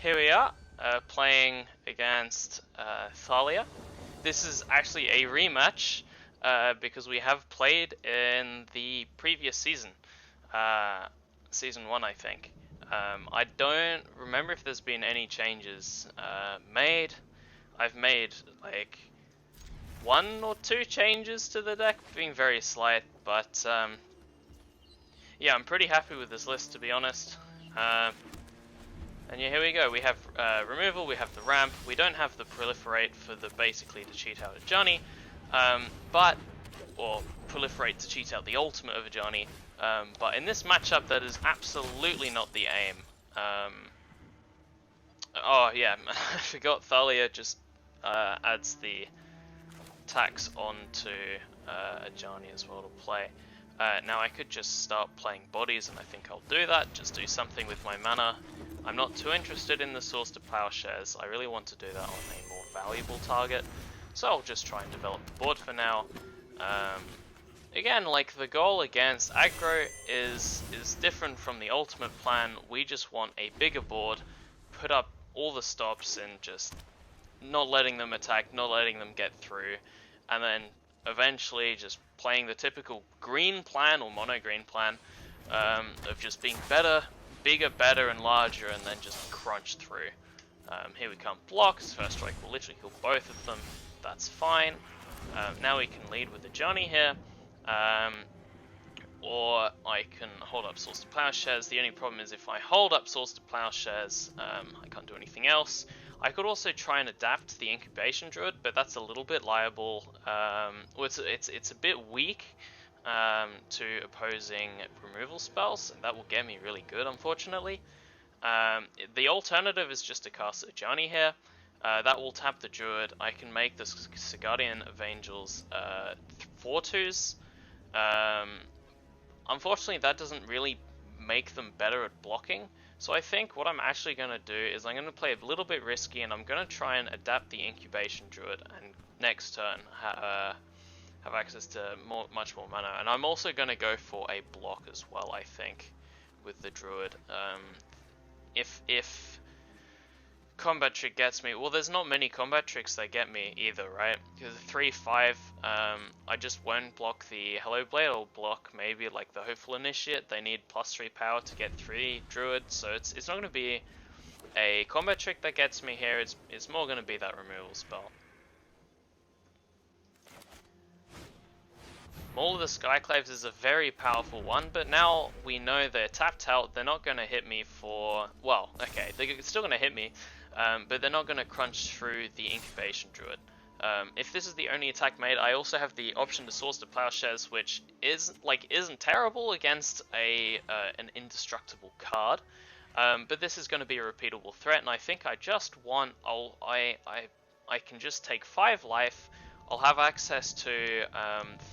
here we are, playing against Thalia. This is actually a rematch because we have played in the previous season, season 1 I think. I don't remember if there's been any changes made. I've made like 1 or 2 changes to the deck, being very slight, but yeah, I'm pretty happy with this list, to be honest. And yeah, here we go. We have removal, we have the ramp, we don't have the proliferate for the basically to cheat out Ajani, or proliferate to cheat out the ultimate of Ajani, but in this matchup that is absolutely not the aim. Oh yeah, I forgot Thalia just adds the tax onto Ajani as well to play. Now I could just start playing bodies, and I think I'll do that, just do something with my mana. I'm not too interested in the source to plowshares. I really want to do that on a more valuable target, so I'll just try and develop the board for now. Again, like, the goal against aggro is different from the ultimate plan. We just want a bigger board, put up all the stops and just not letting them attack, not letting them get through, and then eventually just playing the typical green plan or mono green plan of just being better, bigger, better, and larger, and then just crunch through. Here we come, blocks. First strike will literally kill both of them. That's fine. Now we can lead with the Ajani here, or I can hold up source to plowshares. The only problem is if I hold up source to plowshares, I can't do anything else. I could also try and adapt the incubation druid, but that's a little bit liable. It's a bit weak to opposing removal spells, and that will get me really good, unfortunately. The alternative is just to cast Ajani here. That will tap the druid. I can make the Guardian of Angels 4/2s. Unfortunately, that doesn't really make them better at blocking. So I think what I'm actually going to do is I'm going to play a little bit risky, and I'm going to try and adapt the incubation druid, and next turn have access to much more mana. And I'm also going to go for a block as well, I think, with the druid. If combat trick gets me, well, there's not many combat tricks that get me either, right? Because the 3/5, I just won't block the Hello Blade. I'll block maybe like the Hopeful Initiate. They need +3 power to get 3 Druid, so it's not going to be a combat trick that gets me here. It's more going to be that removal spell. Maul of the Skyclaves is a very powerful one, but now we know they're tapped out. They're not going to hit me for, well, okay, they're still going to hit me, but they're not going to crunch through the incubation druid. If this is the only attack made, I also have the option to source to plowshares, which isn't terrible against an indestructible card. But this is going to be a repeatable threat, and I think I just want I can just take 5 life. I'll have access to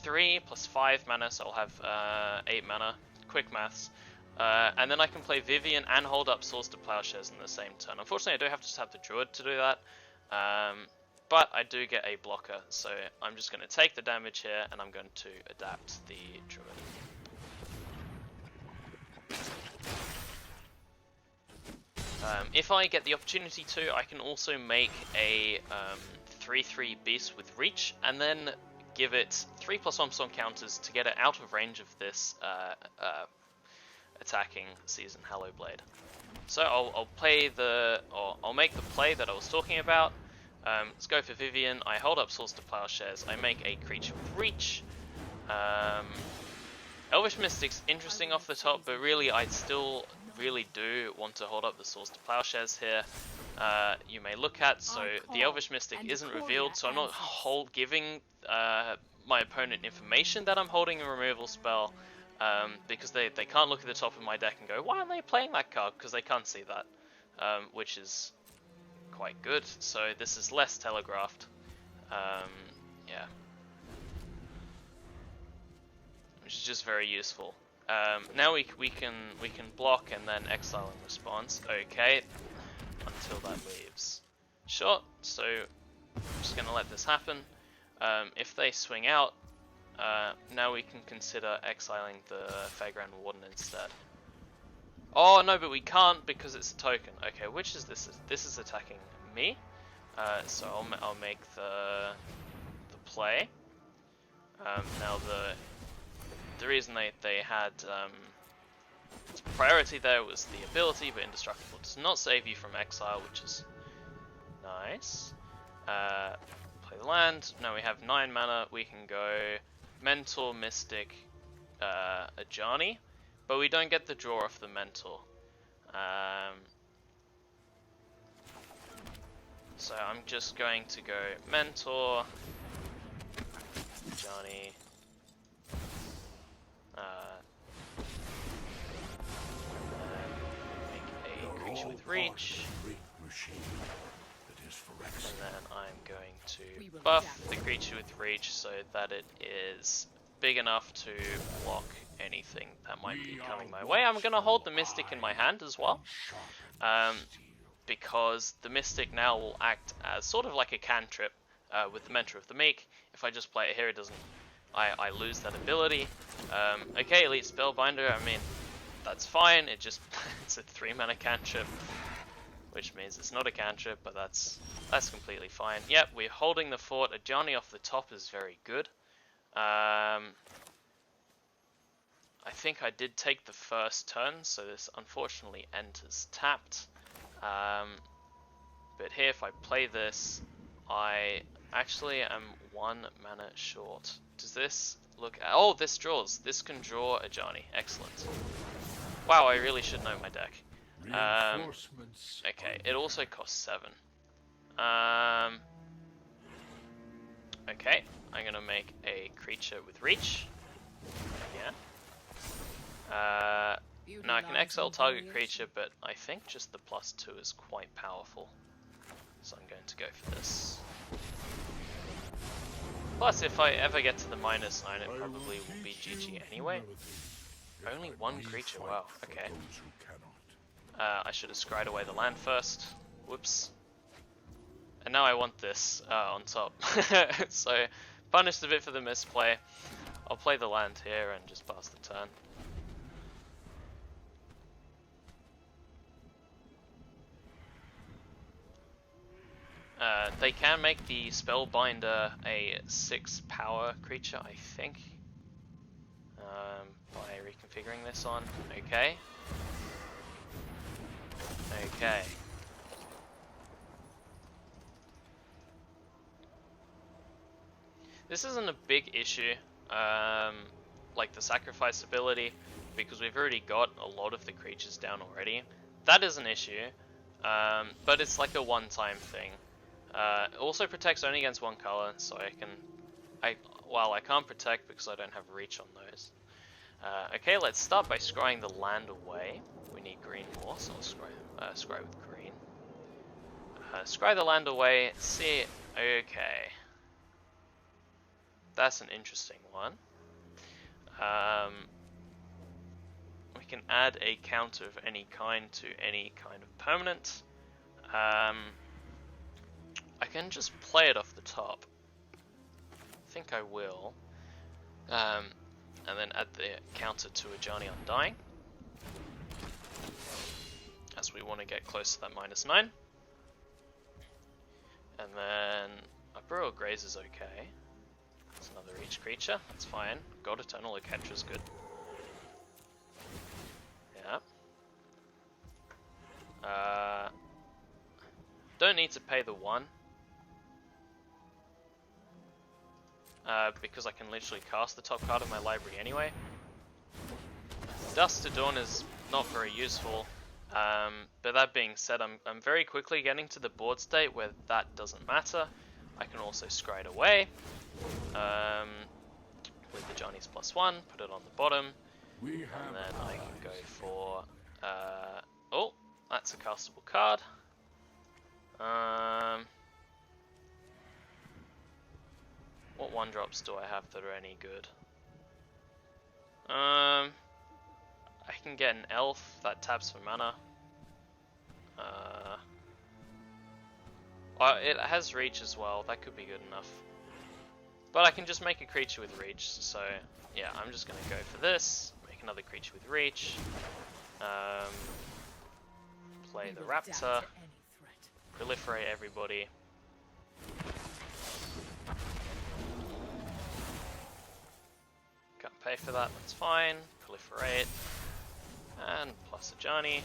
3 + 5 mana, so I'll have 8 mana. Quick maths. And then I can play Vivian and hold up Source to Plowshares in the same turn. Unfortunately, I do have to tap the Druid to do that, but I do get a blocker, so I'm just going to take the damage here, and I'm going to adapt the Druid. If I get the opportunity to, I can also make a 3/3 Beast with Reach, and then give it 3+1 storm counters to get it out of range of this attacking Season Hallow Blade. So I'll make the play that I was talking about. Let's go for Vivian. I hold up Source to Plowshares. I make a creature with Reach. Elvish Mystic's interesting off the top, but really I still really do want to hold up the Source to Plowshares here. You may look at, so the Elvish Mystic isn't revealed, so I'm not giving my opponent information that I'm holding a removal spell, because they can't look at the top of my deck and go, why aren't they playing that card? Because they can't see that, which is quite good. So this is less telegraphed. Yeah, which is just very useful. Now we can block and then exile in response. Okay, until that leaves. Sure. So I'm just gonna let this happen. If they swing out, now we can consider exiling the Fairground Warden instead. Oh no, but we can't because it's a token. Okay, which is this? This is attacking me. So I'll make the play. Now the reason they had priority there was the ability, but indestructible does not save you from exile, which is nice. Play the land. Now we have 9 mana. We can go Mentor, Mystic, Ajani, but we don't get the draw off the Mentor. So I'm just going to go Mentor, Ajani, make a creature with reach, and then I'm going to buff the creature with reach so that it is big enough to block anything that might be coming my way. I'm going to hold the Mystic in my hand as well, because the Mystic now will act as sort of like a cantrip with the Mentor of the Meek. If I just play it here, it doesn't. I lose that ability. Okay, Elite Spellbinder. I mean, that's fine. It's a 3 mana cantrip, which means it's not a cantrip, but that's completely fine. Yep, we're holding the fort. Ajani off the top is very good. I think I did take the first turn, so this unfortunately enters tapped. But here, if I play this, I actually am 1 mana short. Does this look... Oh, this draws. This can draw Ajani. Excellent. Wow, I really should know my deck. Okay, it also costs 7. Okay, I'm gonna make a creature with reach. Yeah. Now I can exile target creature, but I think just the +2 is quite powerful. So I'm going to go for this. Plus, if I ever get to the -9, it probably will be GG anyway. Only 1 creature, wow, okay. I should have scryed away the land first. Whoops. And now I want this on top. So, punished a bit for the misplay. I'll play the land here and just pass the turn. They can make the Spellbinder a 6 power creature, I think. By reconfiguring this on. Okay. Okay. This isn't a big issue, like the sacrifice ability, because we've already got a lot of the creatures down already. That is an issue, but it's like a one-time thing. It also protects only against 1 color, so I can't protect because I don't have reach on those. Okay, let's start by scrying the land away. We need green more, so I'll scry with green. Scry the land away, see, okay. That's an interesting one. We can add a counter of any kind to any kind of permanent. I can just play it off the top. I think I will. And then add the counter to Ajani Undying, as we want to get close to that -9. And then a Brawl Graze is okay. It's another reach creature, that's fine. God Eternal Oketra is good. Yeah. Don't need to pay the 1. Because I can literally cast the top card of my library anyway. Dust to Dawn is not very useful, but that being said, I'm very quickly getting to the board state where that doesn't matter. I can also scry it away with the Johnny's +1, put it on the bottom, and then I can go for oh, that's a castable card. What 1-drops do I have that are any good? I can get an elf that taps for mana. It has reach as well, that could be good enough. But I can just make a creature with reach, so yeah, I'm just gonna go for this, make another creature with reach. Play the Raptor. Proliferate everybody. Can't pay for that, that's fine. Proliferate. And plus Ajani.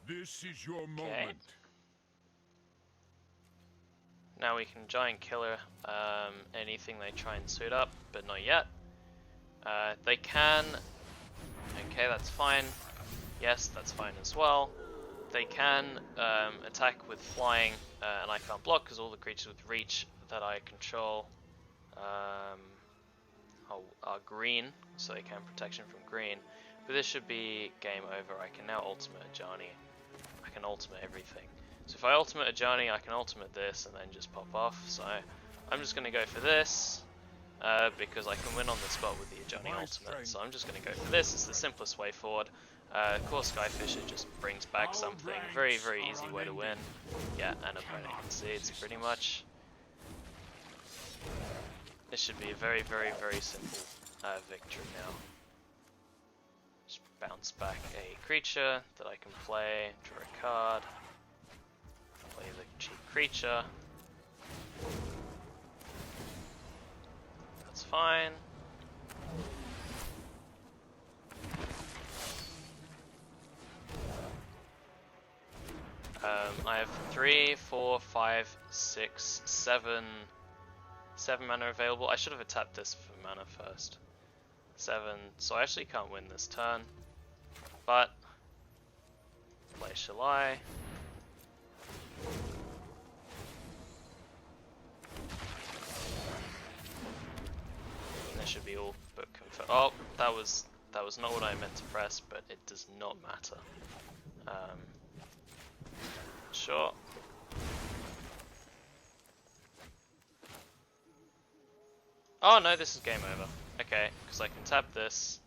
This is your moment. Now we can giant killer anything they try and suit up, but not yet. They can. Okay, that's fine. Yes, that's fine as well. They can attack with flying, and I can't block because all the creatures with reach that I control are green, so they can protection from green. But this should be game over. I can now ultimate Ajani. I can ultimate everything. So if I ultimate Ajani, I can ultimate this and then just pop off. So I'm just going to go for this because I can win on the spot with the Ajani ultimate. So I'm just going to go for this. It's the simplest way forward. Of course, Skyfisher just brings back something. Very, very easy way to win. Yeah, and opponent concedes pretty much. This should be a very, very, very simple victory now. Just bounce back a creature that I can play, draw a card, play the cheap creature. That's fine. I have 3, 4, 5, 6, 7 mana available. I should have tapped this for mana first. 7, so I actually can't win this turn. But play shall I? This should be all but confirmed. Oh, that was not what I meant to press, but it does not matter. Sure. Oh no, this is game over. Okay, because I can tap this.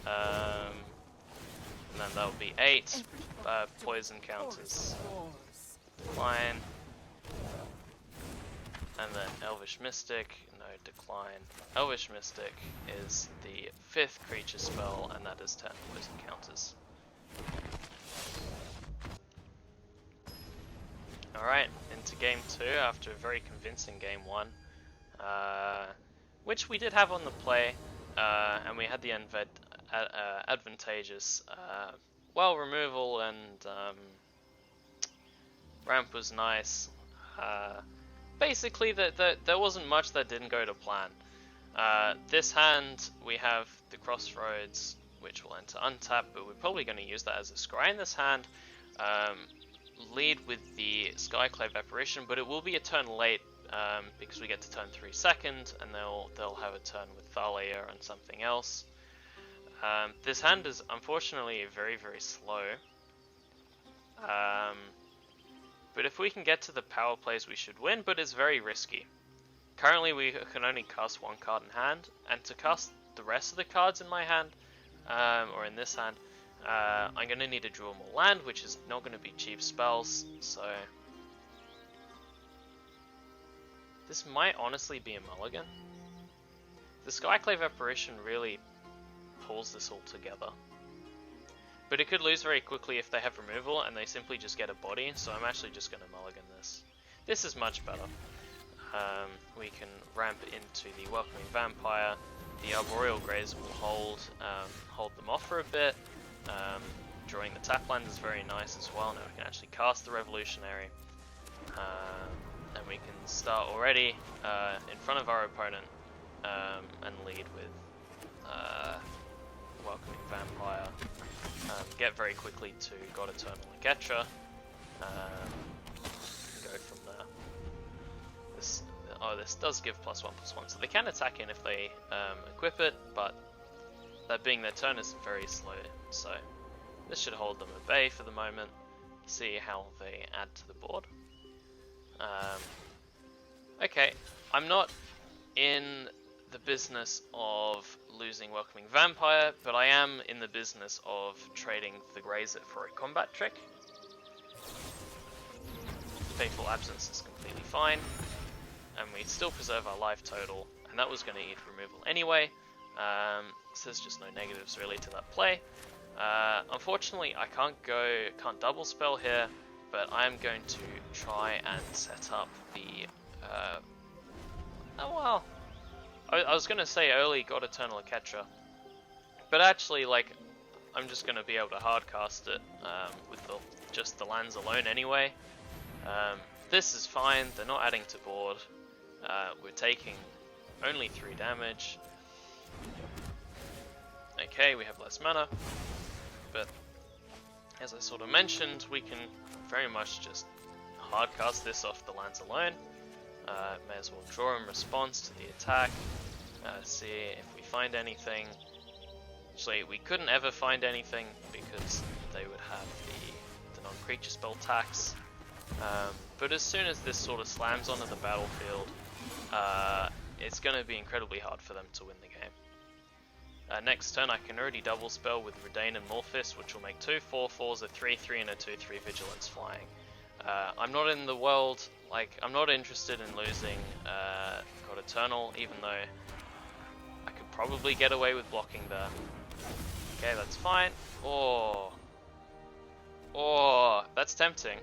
And then that will be 8 poison counters. Decline. And then Elvish Mystic, no decline. Elvish Mystic is the 5th creature spell, and that is 10 poison counters. Alright, into game 2 after a very convincing game 1. Which we did have on the play, and we had the advantageous well removal, and ramp was nice. Basically, there wasn't much that didn't go to plan. This hand, we have the Crossroads, which will enter untap, but we're probably going to use that as a scry in this hand. Lead with the Skyclave Apparition, but it will be a turn late because we get to turn 3 second, and they'll have a turn with Thalia and something else. This hand is unfortunately very, very slow. But if we can get to the power plays, we should win, but it's very risky. Currently we can only cast 1 card in hand, and to cast the rest of the cards in my hand, or in this hand, I'm going to need to draw more land, which is not going to be cheap spells, so this might honestly be a mulligan. The Skyclave Apparition really pulls this all together. But it could lose very quickly if they have removal and they simply just get a body, so I'm actually just going to mulligan this. This is much better. We can ramp into the Welcoming Vampire. The Arboreal Graze will hold them off for a bit. Drawing the tap land is very nice as well. Now we can actually cast the Revolutionary. And we can start already in front of our opponent and lead with Welcoming Vampire. Get very quickly to God Eternal Legetra. Go from there. This does give +1/+1, so they can attack in if they equip it, but that being their turn is very slow, so this should hold them at bay for the moment. See how they add to the board. Okay, I'm not in the business of losing Welcoming Vampire, but I am in the business of trading the Grazer for a combat trick. Fateful Absence is completely fine, and we still preserve our life total, and that was going to eat removal anyway. so there's just no negatives really to that play. Unfortunately, I can't double spell here, but I'm going to try and set up the. Oh well, I was going to say early God Eternal Ketra, but actually, like, I'm just going to be able to hardcast it with just the lands alone anyway. This is fine. They're not adding to board. We're taking only 3 damage. Okay, we have less mana, but as I sort of mentioned, we can very much just hardcast this off the lands alone. May as well draw in response to the attack, see if we find anything. Actually, we couldn't ever find anything because they would have the non-creature spell tax. But as soon as this sort of slams onto the battlefield, it's going to be incredibly hard for them to win the game. Next turn I can already double spell with Redain and Morphist, which will make 2 4/4s, a 3/3 and a 2/3 Vigilance flying. I'm not in the world, like, I'm not interested in losing God Eternal, even though I could probably get away with blocking there. Okay, that's fine. Oh, that's tempting.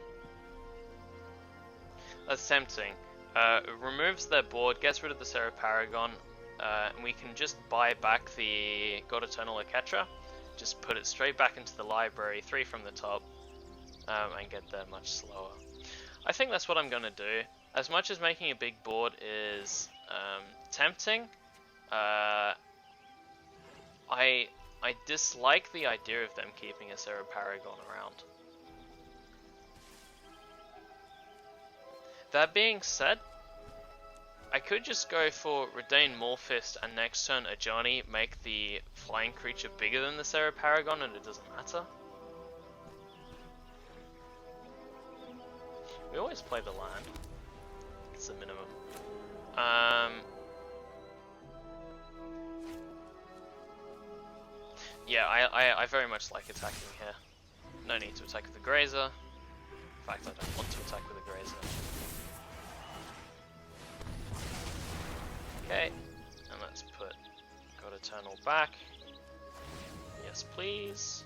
That's tempting. It removes their board, gets rid of the Serra Paragon, and we can just buy back the God Eternal Ketra, just put it straight back into the library, 3 from the top, and get there much slower. I think that's what I'm going to do. As much as making a big board is tempting, I dislike the idea of them keeping a Serra Paragon around. That being said, I could just go for Redain Morphist and next turn Ajani, make the flying creature bigger than the Serra Paragon and it doesn't matter. We always play the land. It's the minimum. Yeah, I very much like attacking here. No need to attack with the Grazer. In fact, I don't want to attack with a Grazer. Okay, and let's put God Eternal back. Yes, please.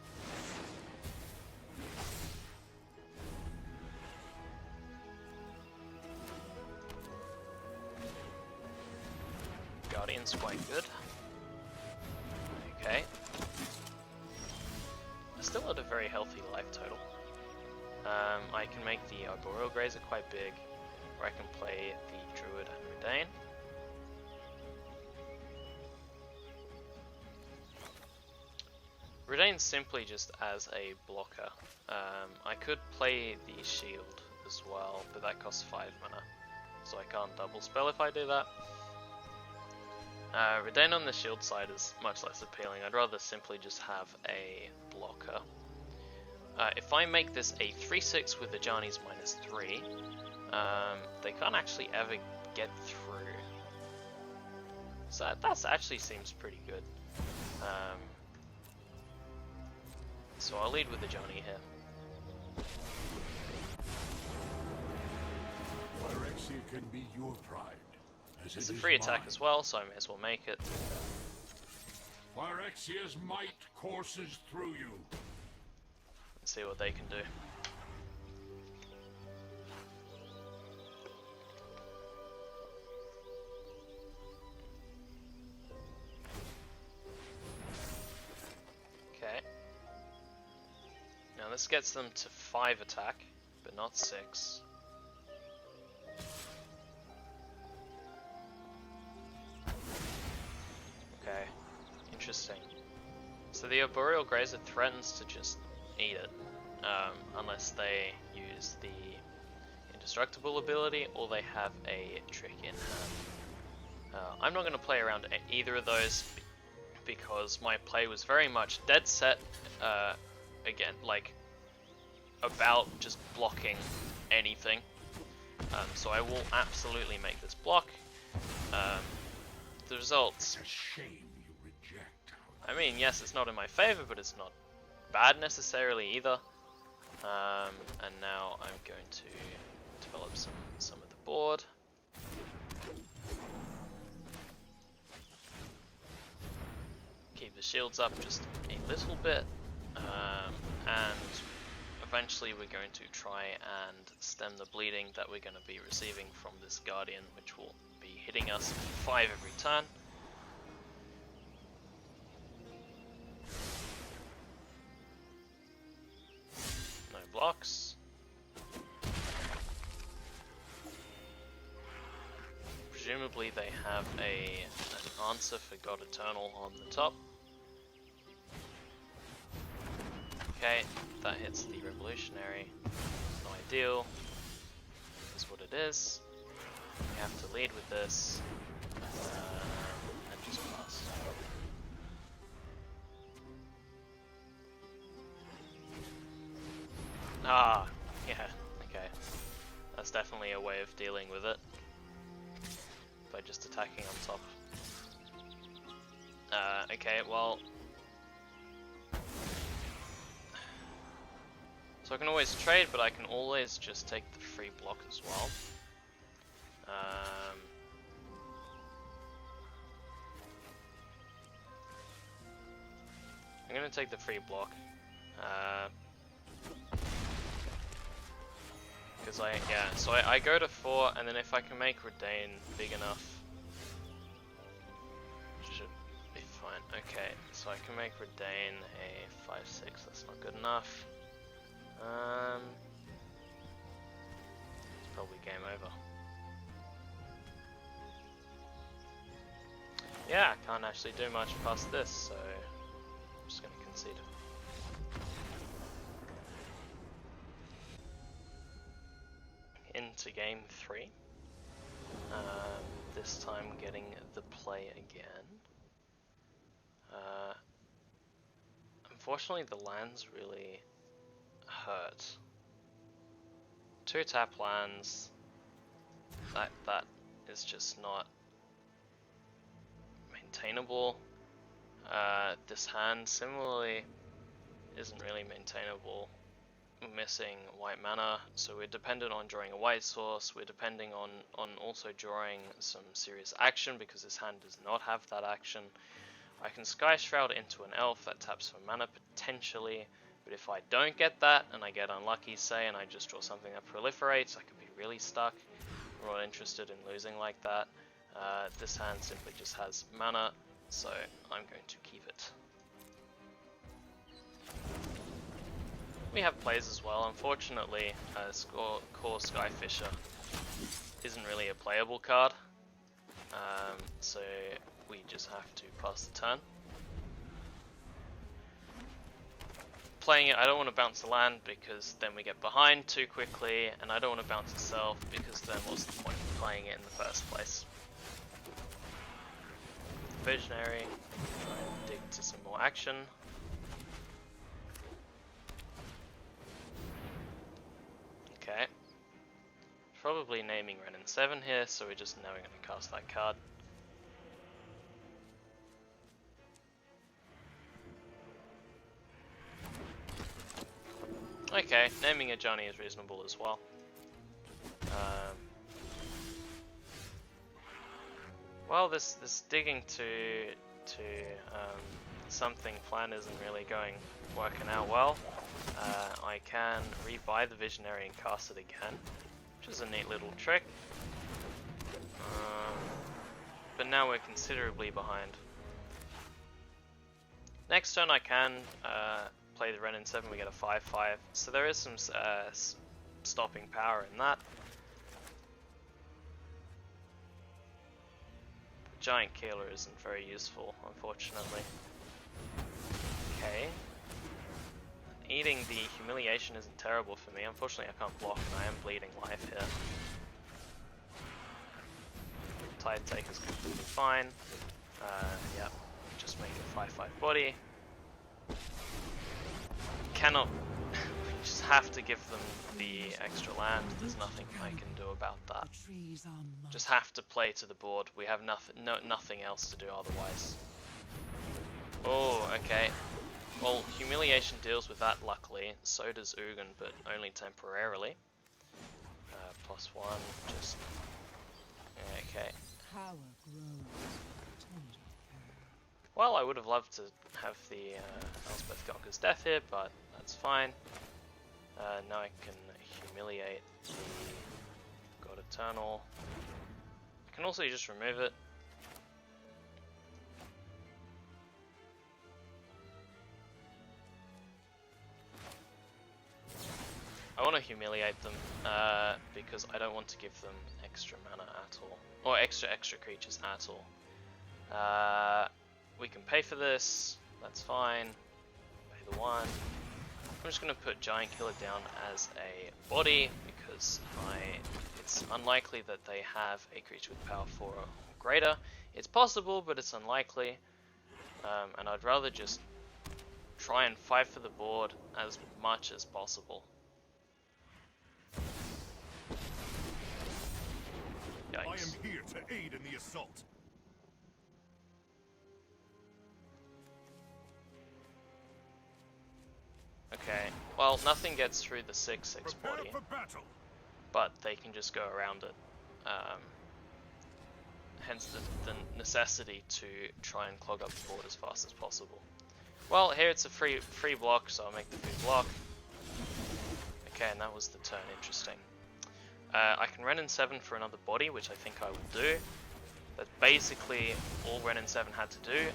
Guardian's quite good. Okay. Still at a very healthy life total. I can make the Arboreal Grazer quite big, or I can play the Druid and Redain. Redain simply just as a blocker. I could play the Shield as well, but that costs 5 mana, so I can't double spell if I do that. Redain on the shield side is much less appealing. I'd rather simply just have a blocker. If I make this a 3/6 with Ajani's -3, they can't actually ever get through. So that actually seems pretty good. So I'll lead with Ajani here. Phyrexia can be your pride. It's a free attack as well, so I may as well make it. Phyrexia's might courses through you. Let's see what they can do. Okay. Now this gets them to 5 attack, but not 6. Okay, interesting. So the Arboreal Grazer threatens to just eat it, unless they use the Indestructible ability or they have a trick in hand. I'm not going to play around either of those because my play was very much dead set, again, like, about just blocking anything. So I will absolutely make this block. The results... It's a shame you reject. I mean, yes, it's not in my favor, but it's not bad necessarily either. And now I'm going to develop some of the board. Keep the shields up just a little bit, and eventually we're going to try and stem the bleeding that we're going to be receiving from this Guardian, which will be hitting us 5 every turn. No blocks. Presumably they have an answer for God Eternal on the top. Okay, that hits the Revolutionary. Not ideal. Is what it is. We have to lead with this and just pass. Ah, yeah, okay. That's definitely a way of dealing with it. By just attacking on top. Okay, well... So I can always trade, but I can always just take the free block as well. I'm gonna take the free block. Because so I go to 4, and then if I can make Redain big enough, should be fine. Okay, so I can make Redain a 5/6. That's not good enough. It's probably game over. Yeah, I can't actually do much past this, so I'm just gonna concede. Into game 3. This time getting the play again. Unfortunately, the lands really hurt. 2 tap lands. That is just not maintainable. This hand similarly isn't really maintainable. Missing white mana, so we're dependent on drawing a white source. We're depending on also drawing some serious action because this hand does not have that action. I can Sky Shroud into an elf that taps for mana potentially, but if I don't get that and I get unlucky, say, and I just draw something that proliferates, I could be really stuck. I'm not interested in losing like that. This hand simply just has mana, so I'm going to keep it. We have plays as well. Unfortunately, Core Skyfisher isn't really a playable card, so we just have to pass the turn. Playing it, I don't want to bounce the land because then we get behind too quickly, and I don't want to bounce itself because then what's the point of playing it in the first place? Visionary, try and dig to some more action. Okay. Probably naming Ren in 7 here, so we're just now going to cast that card. Okay, naming Ajani is reasonable as well. Well, this digging to something plan isn't really working out well. I can rebuy the Visionary and cast it again, which is a neat little trick. But now we're considerably behind. Next turn I can play the Ren in 7, we get a 5/5, so there is some stopping power in that. The Giant Keeler isn't very useful, unfortunately. Okay. Eating the Humiliation isn't terrible for me. Unfortunately I can't block and I am bleeding life here. Tide Take is completely fine. Yeah, just make a 5/5 body. Cannot, we just have to give them the extra land. There's nothing I can do about that. Just have to play to the board. We have nothing else to do otherwise. Oh, okay. Well, Humiliation deals with that luckily, so does Ugin, but only temporarily. +1, just... Okay. Well, I would have loved to have the Elspeth Conquer's Death here, but that's fine. Now I can humiliate the God Eternal. I can also just remove it. I want to humiliate them because I don't want to give them extra mana at all, or extra creatures at all. We can pay for this, that's fine. Pay the one. I'm just going to put Giant Killer down as a body because it's unlikely that they have a creature with power 4 or greater. It's possible, but it's unlikely. And I'd rather just try and fight for the board as much as possible. Yikes. I am here to aid in the assault. Okay, well, nothing gets through the 6/6 Prepare body, for battle. but they can just go around it. Hence the necessity to try and clog up the board as fast as possible. Well, here it's a free block, so I'll make the free block. Okay, and that was the turn. Interesting. I can Renin 7 for another body, which I think I will do. That's basically all Renin 7 had to do,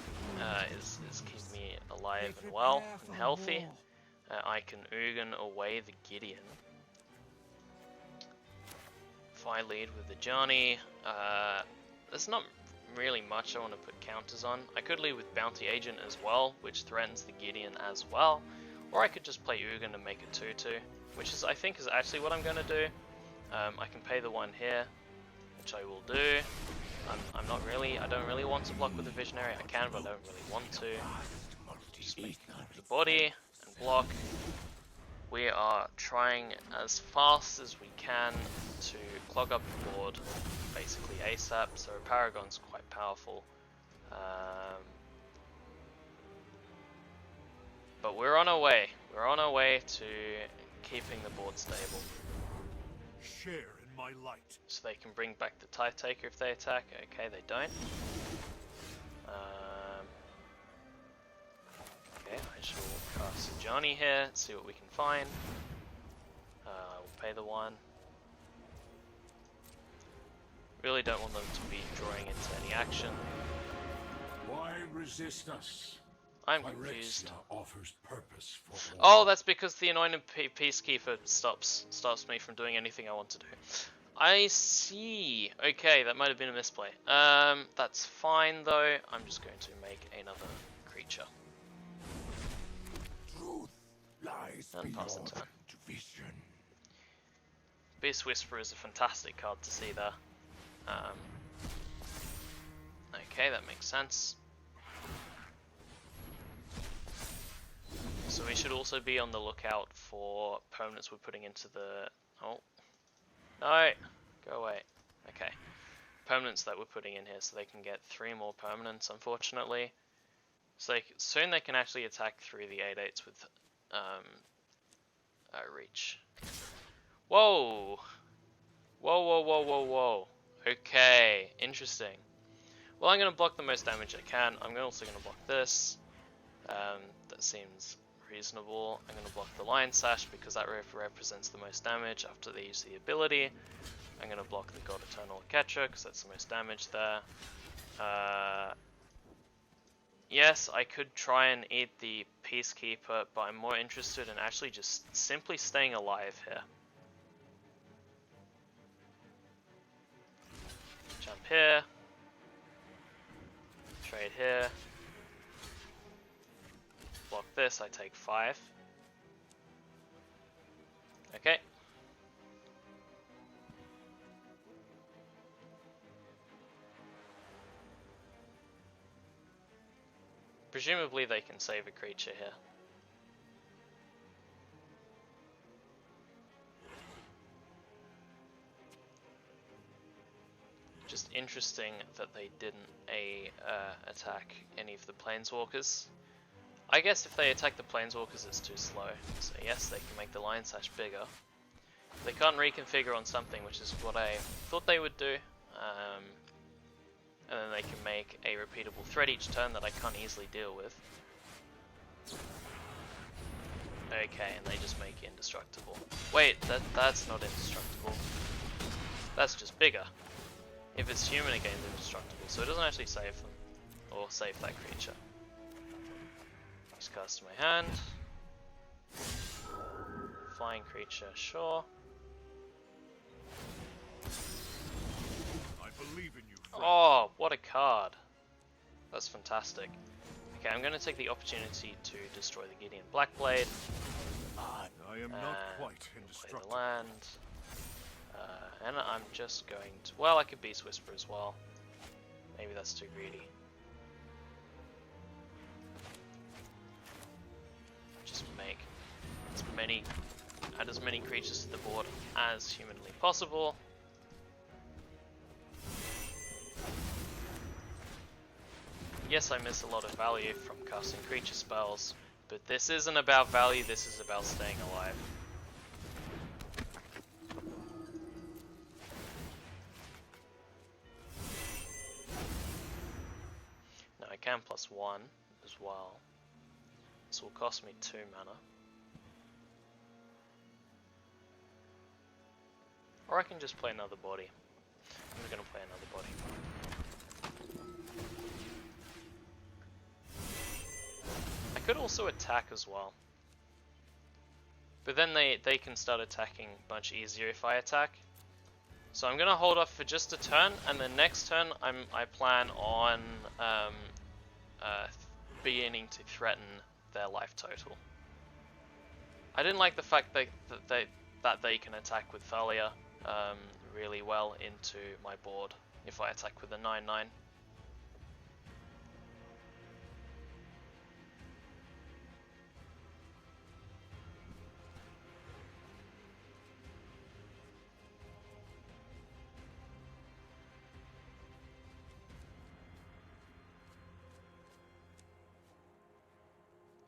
is keep me alive and well and healthy. I can Ugin away the Gideon. If I lead with the Ajani, there's not really much I want to put counters on. I could lead with Bounty Agent as well, which threatens the Gideon as well. Or I could just play Ugin and make it 2/2, which is, I think, is actually what I'm going to do. I can pay the one here, which I will do. I don't really want to block with the Visionary. I can, but I don't really want to. Just make the body and block. We are trying as fast as we can to clog up the board, basically ASAP, so Paragon's quite powerful. But we're on our way. We're on our way to keeping the board stable. Share in my light. So they can bring back the Tide Taker if they attack. Okay, they don't. Okay, I shall cast Ajani here, see what we can find. We'll pay the one. Really don't want them to be drawing into any action. Why resist us? I'm confused. Phyrexia offers purpose for all. Oh, that's because the anointed Peacekeeper stops me from doing anything I want to do. I see. Okay, that might have been a misplay. That's fine though. I'm just going to make another creature. Truth lies And pass the beyond turn. division. Beast Whisperer is a fantastic card to see there. Okay, that makes sense. So we should also be on the lookout for permanents we're putting into the... Oh. No! Go away. Okay. Permanents that we're putting in here so they can get 3 more permanents, unfortunately. So soon they can actually attack through the 8/8s with reach. Whoa! Whoa. Okay, interesting. Well, I'm going to block the most damage I can. I'm also going to block this. That seems reasonable. I'm going to block the Lion Sash because that represents the most damage after they use the ability. I'm going to block the God Eternal Catcher because that's the most damage there. Yes, I could try and eat the Peacekeeper, but I'm more interested in actually just simply staying alive here. Jump here. Trade here. Block this, I take 5. Okay. Presumably they can save a creature here. Just interesting that they didn't attack any of the Planeswalkers. I guess if they attack the Planeswalkers it's too slow, so yes, they can make the Lion Sash bigger. They can't reconfigure on something, which is what I thought they would do. and then they can make a repeatable threat each turn that I can't easily deal with. Okay, and they just make it indestructible. Wait, that's not indestructible. That's just bigger. If it's human, it gains indestructible, so it doesn't actually save them. Or save that creature. Just cast to my hand. Flying creature, sure. I believe in you, friend. Oh, what a card. That's fantastic. Okay, I'm going to take the opportunity to destroy the Gideon Blackblade. I am not quite Play indestructible. the land. And I'm just going to... Well, I could Beast Whisper as well. Maybe that's too greedy. Just make as many... Add as many creatures to the board as humanly possible. Yes, I miss a lot of value from casting creature spells, but this isn't about value, this is about staying alive. Now I can +1 as well. This will cost me 2 mana. Or I can just play another body. I'm gonna play another body. I could also attack as well. But then they can start attacking much easier if I attack. So I'm gonna hold off for just a turn, and then next turn I plan on beginning to threaten their life total. I didn't like the fact that they can attack with Thalia really well into my board if I attack with a 9/9.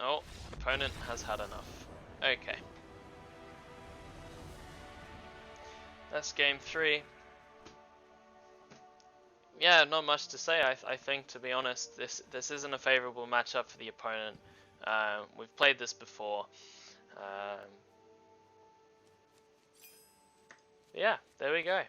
Oh, opponent has had enough. Okay. That's game 3. Yeah, not much to say. I think, to be honest, this isn't a favourable matchup for the opponent. We've played this before. Yeah, there we go.